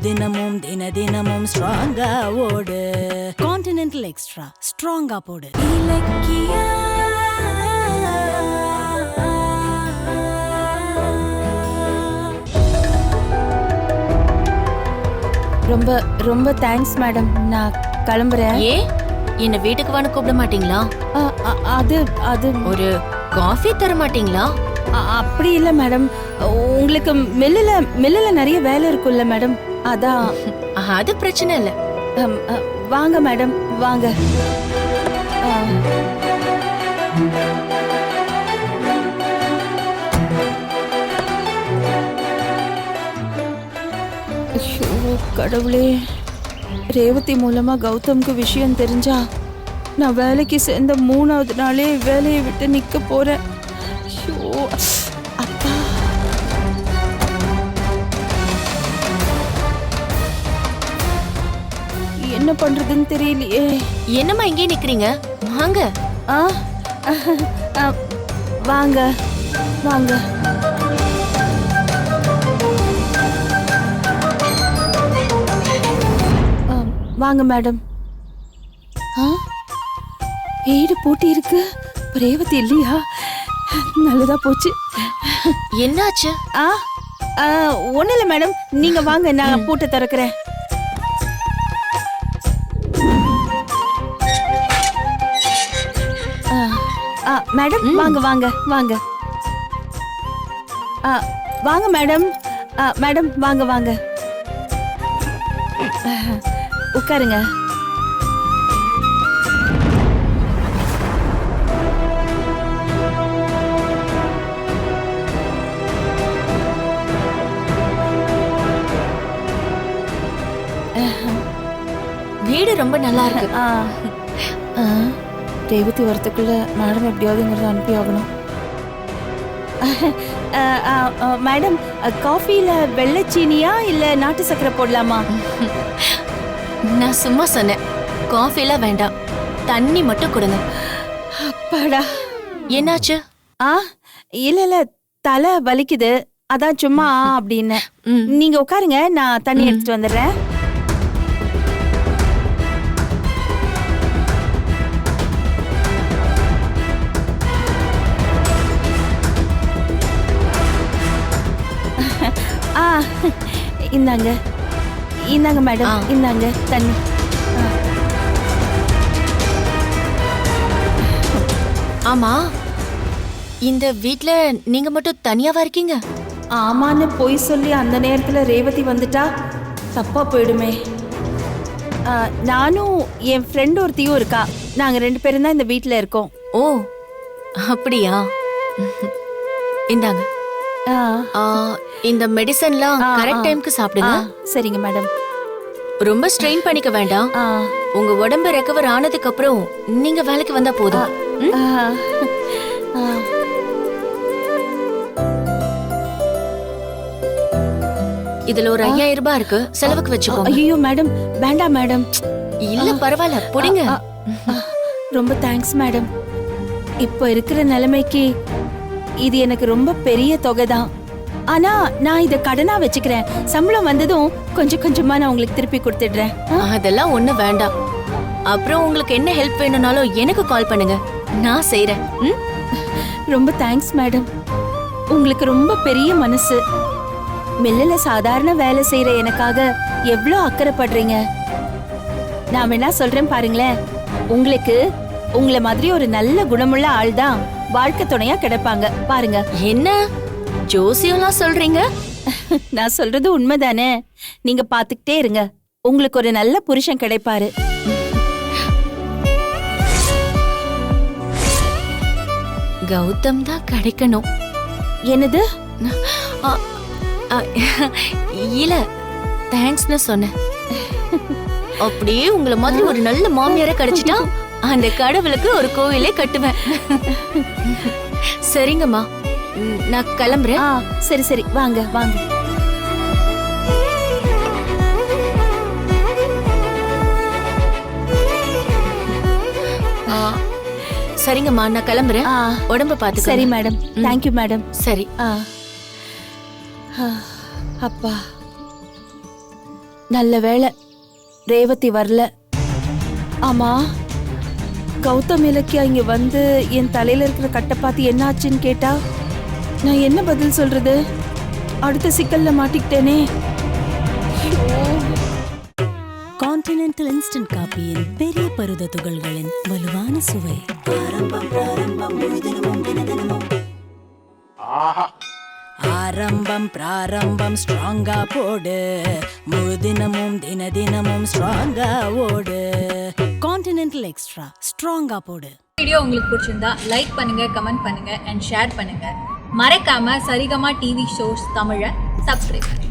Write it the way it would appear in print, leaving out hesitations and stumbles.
தினமும் தினமும் ஸ்ட்ராங்கா ஓடு. கான்டினென்டல் எக்ஸ்ட்ரா ஸ்ட்ராங்கா போடு. இலக்கியா ரொம்ப ரொம்ப தேங்க்ஸ் மேடம். நான் கிளம்புறேன். ஏன் என்ன வீட்டுக்கு வான்னு கூப்பிட மாட்டீங்களா? அது அது ஒரு காஃபி தர மாட்டீங்களா? அப்படி இல்ல மேடம். உங்களுக்கு மில்லுல நிறைய வேலை இருக்கும்ல மேடம், அதான். அது பிரச்சனை இல்ல. வாங்க மேடம் வாங்க. கடவுளே, ரேவதி மூலமா கௌதம்க்கு விஷயம் தெரிஞ்சா நான் வேலைக்கு சேர்ந்த 3வது நாளே வேலையை விட்டு நிக்க போறேன். அப்பா, என்ன பண்றதுன்னு தெரியலையே. என்னம்மா இங்கே நிக்கிறீங்க? வாங்க. வாங்க வாங்க. வாங்க மேடம். வீடு பூட்டி இருக்கு, ரேவதி இல்லையா? நல்லதா போச்சு. என்னாச்சு? ஒண்ணு இல்ல மேடம், நீங்க வாங்க, நான் பூட்டை திறக்கிறேன். மேடம் வாங்க வாங்க வாங்க. வாங்க மேடம். மேடம் வாங்க வாங்க, உட்காருங்க. வீடு ரொம்ப நல்லா இருக்கு. ரேவதி வரத்துக்குள்ள மேடம் எப்படியாவதுங்கிறத அனுப்பி ஆகணும். மேடம், காஃபில வெள்ளைச்சீனியா இல்ல நாட்டு சக்கரை போடலாமா? நான் சும்மா சொன்னேன். காஃபிலாம் வேண்டாம், தண்ணி மட்டும் கொடுங்க. அப்பாடா. என்னாச்சு? இல்ல இல்ல, தலை வலிக்குது, அதான் சும்மா அப்படின்னு. நீங்க உட்காருங்க, நான் தண்ணி எடுத்துட்டு வந்துடுறேன். இந்தாங்க இந்தாங்க மேடம், இந்தாங்க தண்ணி. ஆமா, இந்த வீட்ல நீங்க மட்டும் தனியாவா இருக்கீங்க? ஆமான்னு போய் சொல்லி அந்த நேரத்துல ரேவதி வந்துட்டா தப்பா போயிடுமே. நானும் என் ஃப்ரெண்ட் ஒருத்தியும் இருக்கா, நாங்க 2 பேரும் தான் இந்த வீட்ல இருக்கோம். ஓ அப்படியா? இந்தாங்க. இந்த மெடிசன்லாம் கரெக்ட் டைம்க்கு சாப்பிடுங்க. சரிங்க மேடம். ரொம்ப ஸ்ட்ரெயின் பண்ணிக்க வேண்டாம். உங்க உடம்பு ரெக்கவர் ஆனதுக்கு அப்புறம் நீங்க வேலைக்கு வந்தா போதும். இதுல ஒரு 5000 ரூபாய் இருக்கு, செலவுக்கு வச்சுக்கோங்க. ஐயோ மேடம், வேண்டாம் மேடம். இல்ல பரவாயில்ல, புடிங்க. ரொம்ப தேங்க்ஸ் மேடம். இப்போ இருக்கிற நிலைமைக்கு இது எனக்கு ரொம்ப பெரிய தொகை தான். ஆனா நான் இத கடனா வச்சுக்கிறேன். சம்பளம் வந்ததும் கொஞ்சம் கொஞ்சமா நான் உங்களுக்கு திருப்பி கொடுத்துடுறேன். அதெல்லாம் ஒண்ணு வேண்டாம். அப்புறம் உங்களுக்கு என்ன ஹெல்ப் வேணும்னாலும் எனக்கு கால் பண்ணுங்க, நான் செய்றேன். ரொம்ப தேங்க்ஸ் மேடம். உங்களுக்கு ரொம்ப பெரிய மனசு. மில்லுல சாதாரண வேலை செய்யற எனக்காக எவ்வளோ அக்கறைப்படுறீங்க. நான் வேணா சொல்றேன் பாருங்களேன், உங்களுக்கு உங்களை மாதிரி ஒரு நல்ல குணமுள்ள ஆள் தான் வாழ்க்கை துணையா கிடைப்பாங்க பாருங்க. என்ன ஜோசியம்லாம் சொல்றீங்க? நான் சொல்றது உண்மைதானே. நீங்க பாத்துக்கிட்டே இருங்க, உங்களுக்கு ஒரு நல்ல புருஷன் கிடைப்பாரு. கௌதம் தான் கிடைக்கணும். என்னது? இல்ல, தேங்க்ஸ்னு சொன்னேன். அப்படியே உங்களை மாதிரி ஒரு நல்ல மாமியார கிடைச்சிட்டா அந்த கடவுளுக்கு ஒரு கோவிலே கட்டுவேன். சரிங்கம்மா, நான் கிளம்புறேன். சரி சரி, வாங்க வாங்க. சரிங்கம்மா, நான் கிளம்புறேன். உடம்ப பாத்து. சரி மேடம், தேங்க்யூ மேடம். சரி. அப்பா, நல்ல வேளை ரேவதி வரல. ஆமா, கௌதம் இலக்கியா இங்க வந்து என் தலையில இருக்கிற கட்டை பார்த்து என்ன ஆச்சுன்னு கேட்டா நான் என்ன பதில் சொல்றது? அடுத்த சிக்கல்ல மாட்டிக்கிட்டேனே. கான்டினென்டல் இன்ஸ்டன்ட் காபியின் பெரிய பருத துகள்களின் வலுவான சுவை. ஆரம்பம் பிராரம்பம் ஸ்ட்ராங்கா போடு, முழு தினமும் தினமும் ஸ்ட்ராங்கா ஓடு. கான்டினென்டல் எக்ஸ்ட்ரா ஸ்ட்ராங்கா போடு. வீடியோ உங்களுக்கு பிடிச்சிருந்தா லைக் பண்ணுங்க, கமெண்ட் பண்ணுங்க அண்ட் ஷேர் பண்ணுங்க. மறக்காம சரிகமா டிவி ஷோஸ் தமிழை சப்ஸ்கிரைப் பண்ணுங்க.